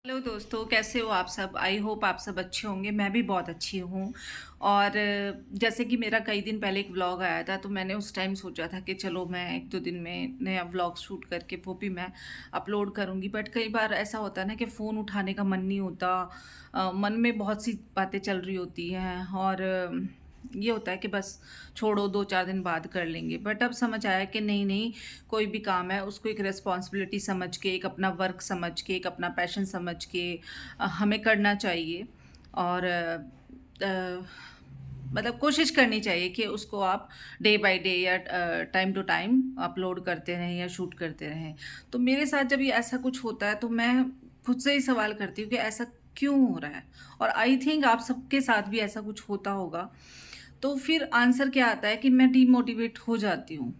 Hello दोस्तों, कैसे हो आप सब। आई होप आप सब अच्छे होंगे। मैं भी बहुत अच्छी हूँ। और जैसे कि मेरा कई दिन पहले एक व्लॉग आया था, तो मैंने उस टाइम सोचा था कि चलो मैं एक दो दिन में नया व्लॉग शूट करके वो भी मैं अपलोड करूँगी। बट कई बार ऐसा होता है ना कि फ़ोन उठाने का मन नहीं होता। मन में बहुत सी बातें चल रही होती हैं और ये होता है कि बस छोड़ो, 2-4 दिन बाद कर लेंगे। बट अब समझ आया कि नहीं नहीं, कोई भी काम है उसको एक रिस्पॉन्सिबिलिटी समझ के, एक अपना वर्क समझ के, एक अपना पैशन समझ के हमें करना चाहिए। और अ, मतलब कोशिश करनी चाहिए कि उसको आप डे बाय डे या टाइम टू टाइम अपलोड करते रहें या शूट करते रहें। तो मेरे साथ जब ये ऐसा कुछ होता है तो मैं खुद से ही सवाल करती हूँ कि ऐसा क्यों हो रहा है। और आई थिंक आप सबके साथ भी ऐसा कुछ होता होगा। तो फिर आंसर क्या आता है कि मैं डीमोटिवेट हो जाती हूँ।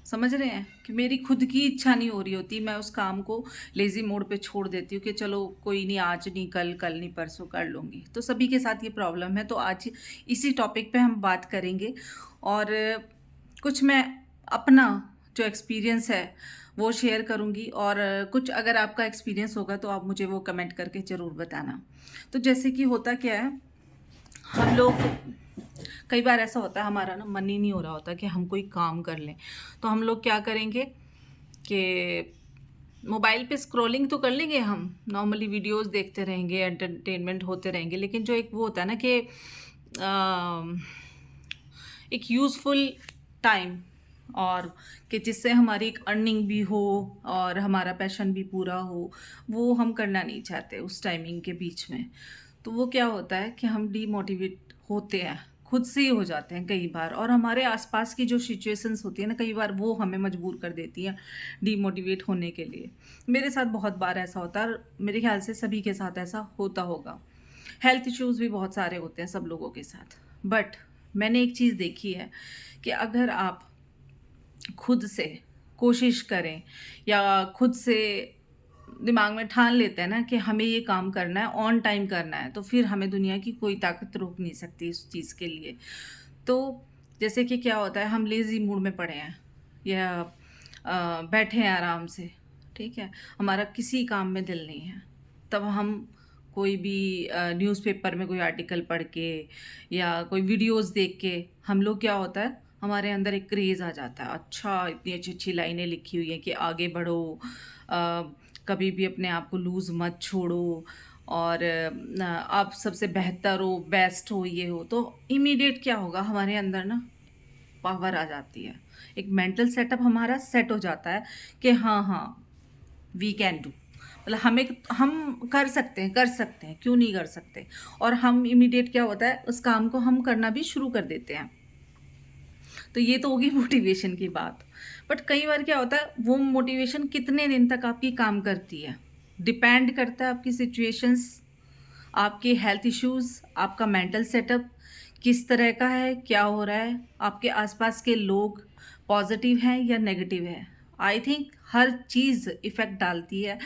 समझ रहे हैं कि मेरी खुद की इच्छा नहीं हो रही होती, मैं उस काम को लेज़ी मोड पे छोड़ देती हूँ कि चलो कोई नहीं, आज नहीं, कल, कल नहीं, परसों कर लूँगी। तो सभी के साथ ये प्रॉब्लम है। तो आज इसी टॉपिक पे हम बात करेंगे। और कुछ मैं अपना जो एक्सपीरियंस है वो शेयर करूँगी। और कुछ अगर आपका एक्सपीरियंस होगा तो आप मुझे वो कमेंट करके ज़रूर बताना। तो जैसे कि होता क्या है, हम लोग कई बार ऐसा होता है हमारा ना मन ही नहीं हो रहा होता कि हम कोई काम कर लें। तो हम लोग क्या करेंगे कि मोबाइल पे स्क्रॉलिंग तो कर लेंगे, हम नॉर्मली वीडियोस देखते रहेंगे, एंटरटेनमेंट होते रहेंगे। लेकिन जो एक वो होता है ना कि एक यूज़फुल टाइम, और कि जिससे हमारी एक अर्निंग भी हो और हमारा पैशन भी पूरा हो, वो हम करना नहीं चाहते उस टाइमिंग के बीच में। तो वो क्या होता है कि हम डीमोटिवेट होते हैं, खुद से ही हो जाते हैं कई बार। और हमारे आसपास की जो सिचुएशंस होती है ना, कई बार वो हमें मजबूर कर देती हैं डीमोटिवेट होने के लिए। मेरे साथ बहुत बार ऐसा होता है और मेरे ख्याल से सभी के साथ ऐसा होता होगा। हेल्थ इश्यूज़ भी बहुत सारे होते हैं सब लोगों के साथ। बट मैंने एक चीज़ देखी है कि अगर आप खुद से कोशिश करें या खुद से दिमाग में ठान लेते हैं ना कि हमें ये काम करना है, ऑन टाइम करना है, तो फिर हमें दुनिया की कोई ताकत रोक नहीं सकती इस चीज़ के लिए। तो जैसे कि क्या होता है, हम लेज़ी मूड में पड़े हैं या बैठे हैं आराम से, ठीक है, हमारा किसी काम में दिल नहीं है, तब हम कोई भी न्यूज़पेपर में कोई आर्टिकल पढ़ के या कोई वीडियोस देख के हम लोग क्या होता है, हमारे अंदर एक क्रेज़ आ जाता है। अच्छा, इतनी अच्छी अच्छी लाइनें लिखी हुई हैं कि आगे बढ़ो, कभी भी अपने आप को लूज़ मत छोड़ो, और आप सबसे बेहतर हो, बेस्ट हो, ये हो। तो इमीडिएट क्या होगा, हमारे अंदर ना पावर आ जाती है, एक मेंटल सेटअप हमारा सेट हो जाता है कि हाँ हाँ, वी कैन डू, मतलब हम कर सकते हैं, क्यों नहीं कर सकते। और हम इमीडिएट क्या होता है, उस काम को हम करना भी शुरू कर देते हैं। तो ये तो होगी मोटिवेशन की बात। बट कई बार क्या होता है, वो मोटिवेशन कितने दिन तक आपकी काम करती है, डिपेंड करता है आपकी सिचुएशंस, आपके हेल्थ इश्यूज़, आपका मेंटल सेटअप किस तरह का है, क्या हो रहा है, आपके आसपास के लोग पॉजिटिव हैं या नेगेटिव हैं। I think her cheese effect डालती है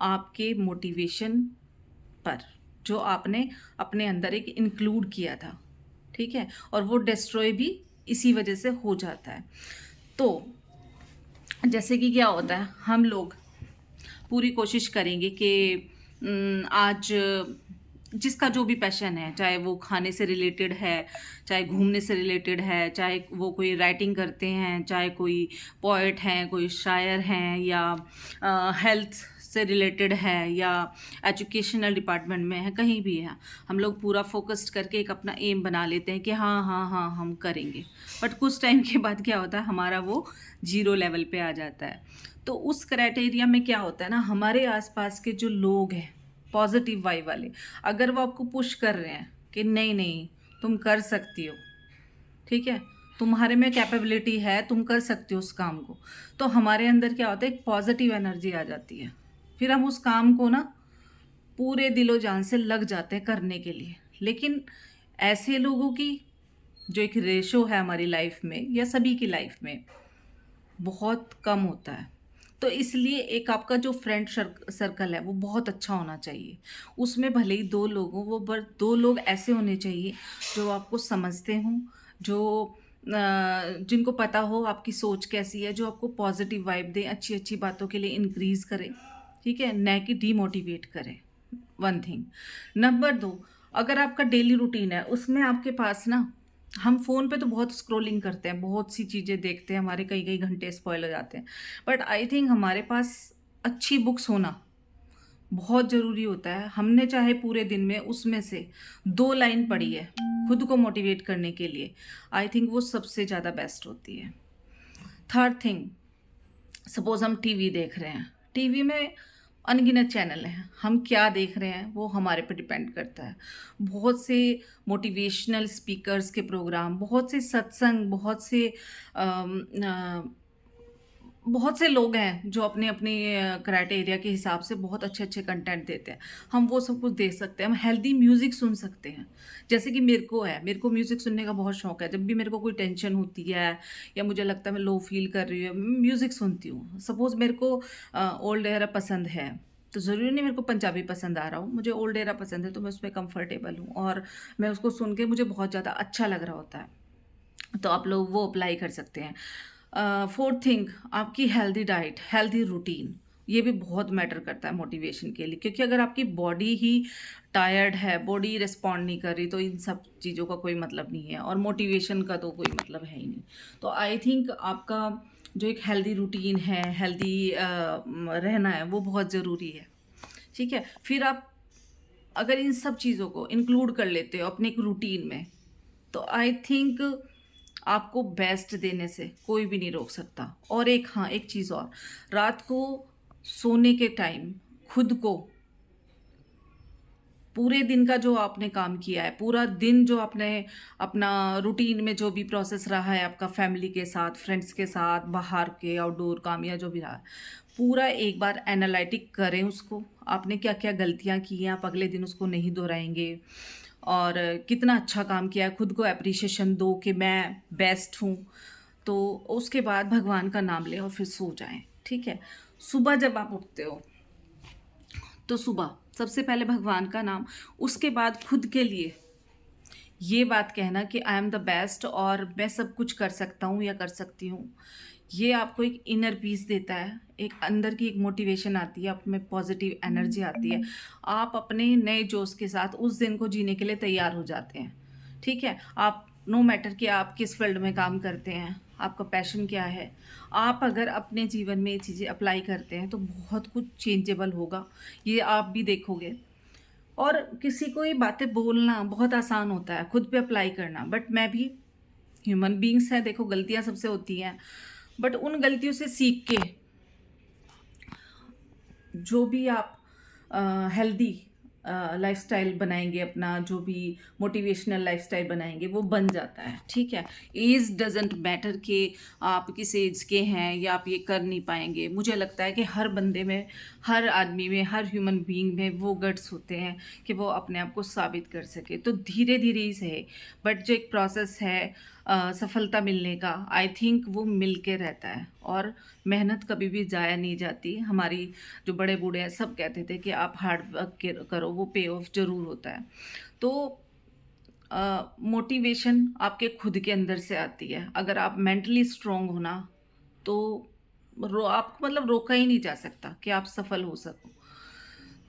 आपके मोटिवेशन पर, जो आपने अपने अंदर एक इंक्लूड किया था, ठीक है, और वो डिस्ट्रॉय भी इसी वजह से हो जाता है। तो जैसे कि क्या होता है, हम लोग पूरी कोशिश करेंगे कि आज जिसका जो भी पैशन है, चाहे वो खाने से रिलेटेड है, चाहे घूमने से रिलेटेड है, चाहे वो कोई राइटिंग करते हैं, चाहे कोई पोएट हैं, कोई शायर हैं, या हेल्थ से रिलेटेड है, या एजुकेशनल डिपार्टमेंट में है, कहीं भी है, हम लोग पूरा फोकस्ड करके एक अपना एम बना लेते हैं कि हाँ हाँ हाँ हम करेंगे। बट कुछ टाइम के बाद क्या होता है, हमारा वो जीरो लेवल पे आ जाता है। तो उस क्राइटेरिया में क्या होता है ना, हमारे आसपास के जो लोग हैं पॉजिटिव वाइब वाले, अगर वो आपको पुश कर रहे हैं कि नहीं नहीं, तुम कर सकती हो, ठीक है, तुम्हारे में कैपेबिलिटी है, तुम कर सकते हो उस काम को, तो हमारे अंदर क्या होता है, एक पॉजिटिव एनर्जी आ जाती है। फिर हम उस काम को ना पूरे दिलो जान से लग जाते हैं करने के लिए। लेकिन ऐसे लोगों की जो एक रेशो है हमारी लाइफ में या सभी की लाइफ में बहुत कम होता है। तो इसलिए एक आपका जो फ्रेंड सर्कल है वो बहुत अच्छा होना चाहिए। उसमें भले ही 2 लोग हों, वो पर 2 लोग ऐसे होने चाहिए जो आपको समझते हों, जो जिनको पता हो आपकी सोच कैसी है, जो आपको पॉजिटिव वाइब दें, अच्छी-अच्छी बातों के लिए इंक्रीज़ करें, ठीक है, न कि डीमोटिवेट करें। One thing. नंबर 2, अगर आपका डेली रूटीन है उसमें आपके पास ना, हम फ़ोन पे तो बहुत स्क्रॉलिंग करते हैं, बहुत सी चीज़ें देखते हैं, हमारे कई कई घंटे स्पॉइल हो जाते हैं। बट आई थिंक हमारे पास अच्छी बुक्स होना बहुत ज़रूरी होता है। हमने चाहे पूरे दिन में उसमें से 2 लाइन पढ़ी है खुद को मोटिवेट करने के लिए, आई थिंक वो सबसे ज़्यादा बेस्ट होती है। थर्ड थिंग, सपोज़ हम टीवी देख रहे हैं, टीवी में अनगिनत चैनल हैं, हम क्या देख रहे हैं वो हमारे पे डिपेंड करता है। बहुत से मोटिवेशनल स्पीकर्स के प्रोग्राम, बहुत से सत्संग, बहुत से लोग हैं जो अपने अपने क्राइटेरिया के हिसाब से बहुत अच्छे अच्छे कंटेंट देते हैं। हम वो सब कुछ देख सकते हैं, हम हेल्दी म्यूज़िक सुन सकते हैं। जैसे कि मेरे को म्यूज़िक सुनने का बहुत शौक है। जब भी मेरे को कोई टेंशन होती है या मुझे लगता है मैं लो फील कर रही हूँ, म्यूज़िक सुनती हूँ। सपोज़ मेरे को ओल्ड एरा पसंद है, तो ज़रूरी नहीं मेरे को पंजाबी पसंद आ रहा हो, मुझे ओल्ड एरा पसंद है तो मैं उसमें कंफर्टेबल हूँ और मैं उसको सुन के मुझे बहुत ज़्यादा अच्छा लग रहा होता है। तो आप लोग वो अप्लाई कर सकते हैं। फोर्थ थिंग, आपकी हेल्दी डाइट, हेल्दी रूटीन, ये भी बहुत मैटर करता है मोटिवेशन के लिए, क्योंकि अगर आपकी बॉडी ही टायर्ड है, बॉडी रिस्पॉन्ड नहीं कर रही, तो इन सब चीज़ों का कोई मतलब नहीं है और मोटिवेशन का तो कोई मतलब है ही नहीं। तो आई थिंक आपका जो एक हेल्दी रूटीन है, हेल्दी रहना है, वो बहुत ज़रूरी है। ठीक है, फिर आप अगर इन सब चीज़ों को इंक्लूड कर लेते हो अपने एक रूटीन में, तो आई थिंक आपको बेस्ट देने से कोई भी नहीं रोक सकता। और एक, हाँ, एक चीज़ और, रात को सोने के टाइम खुद को पूरे दिन का जो आपने काम किया है, पूरा दिन जो आपने अपना रूटीन में जो भी प्रोसेस रहा है आपका, फैमिली के साथ, फ्रेंड्स के साथ, बाहर के आउटडोर काम या जो भी रहा, पूरा एक बार एनालिटिक करें उसको। आपने क्या क्या गलतियां की हैं, आप अगले दिन उसको नहीं दोहराएंगे और कितना अच्छा काम किया है, खुद को अप्रिशिएशन दो कि मैं बेस्ट हूँ। तो उसके बाद भगवान का नाम लें और फिर सो जाएं। ठीक है, सुबह जब आप उठते हो तो सुबह सबसे पहले भगवान का नाम, उसके बाद खुद के लिए ये बात कहना कि आई एम द बेस्ट और मैं सब कुछ कर सकता हूँ या कर सकती हूँ। ये आपको एक इनर पीस देता है, एक अंदर की एक मोटिवेशन आती है, आप में पॉजिटिव एनर्जी आती है, आप अपने नए जोश के साथ उस दिन को जीने के लिए तैयार हो जाते हैं। ठीक है, आप नो मैटर कि आप किस फील्ड में काम करते हैं, आपका पैशन क्या है, आप अगर अपने जीवन में ये चीज़ें अप्लाई करते हैं तो बहुत कुछ चेंजेबल होगा, ये आप भी देखोगे। और किसी को ये बातें बोलना बहुत आसान होता है, खुद पे अप्लाई करना, बट मैं भी ह्यूमन बीइंग्स है, देखो गलतियां सबसे होती हैं, बट उन गलतियों से सीख के जो भी आप हेल्दी लाइफस्टाइल बनाएंगे, अपना जो भी मोटिवेशनल लाइफस्टाइल बनाएंगे वो बन जाता है। ठीक है, एज डजेंट मैटर कि आप किस एज के हैं या आप ये कर नहीं पाएंगे। मुझे लगता है कि हर बंदे में, हर आदमी में, हर ह्यूमन बीइंग में वो गट्स होते हैं कि वो अपने आप को साबित कर सके। तो धीरे धीरे ही सही, बट जो एक प्रोसेस है सफलता मिलने का, आई थिंक वो मिल के रहता है और मेहनत कभी भी ज़ाया नहीं जाती। हमारी जो बड़े बूढ़े हैं सब कहते थे कि आप हार्ड वर्क करो, वो पे ऑफ ज़रूर होता है। तो मोटिवेशन आपके खुद के अंदर से आती है। अगर आप मेंटली स्ट्रांग हो ना, तो आपको मतलब रोका ही नहीं जा सकता कि आप सफल हो सको।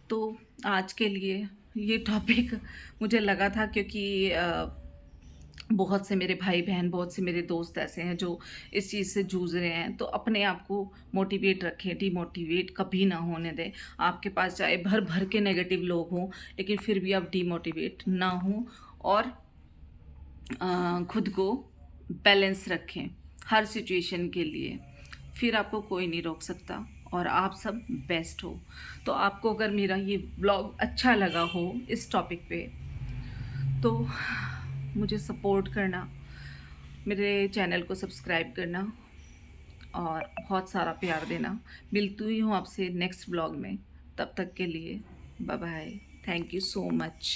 तो आज के लिए ये टॉपिक मुझे लगा था, क्योंकि बहुत से मेरे भाई बहन, बहुत से मेरे दोस्त ऐसे हैं जो इस चीज़ से जूझ रहे हैं। तो अपने आप को मोटिवेट रखें, डिमोटिवेट कभी ना होने दें। आपके पास चाहे भर भर के नेगेटिव लोग हों, लेकिन फिर भी आप डिमोटिवेट ना हों और खुद को बैलेंस रखें हर सिचुएशन के लिए। फिर आपको कोई नहीं रोक सकता और आप सब बेस्ट हो। तो आपको अगर मेरा ये ब्लॉग अच्छा लगा हो इस टॉपिक पे, तो मुझे सपोर्ट करना, मेरे चैनल को सब्सक्राइब करना और बहुत सारा प्यार देना। मिलती ही हूँ आपसे नेक्स्ट ब्लॉग में, तब तक के लिए bye bye, thank you so much.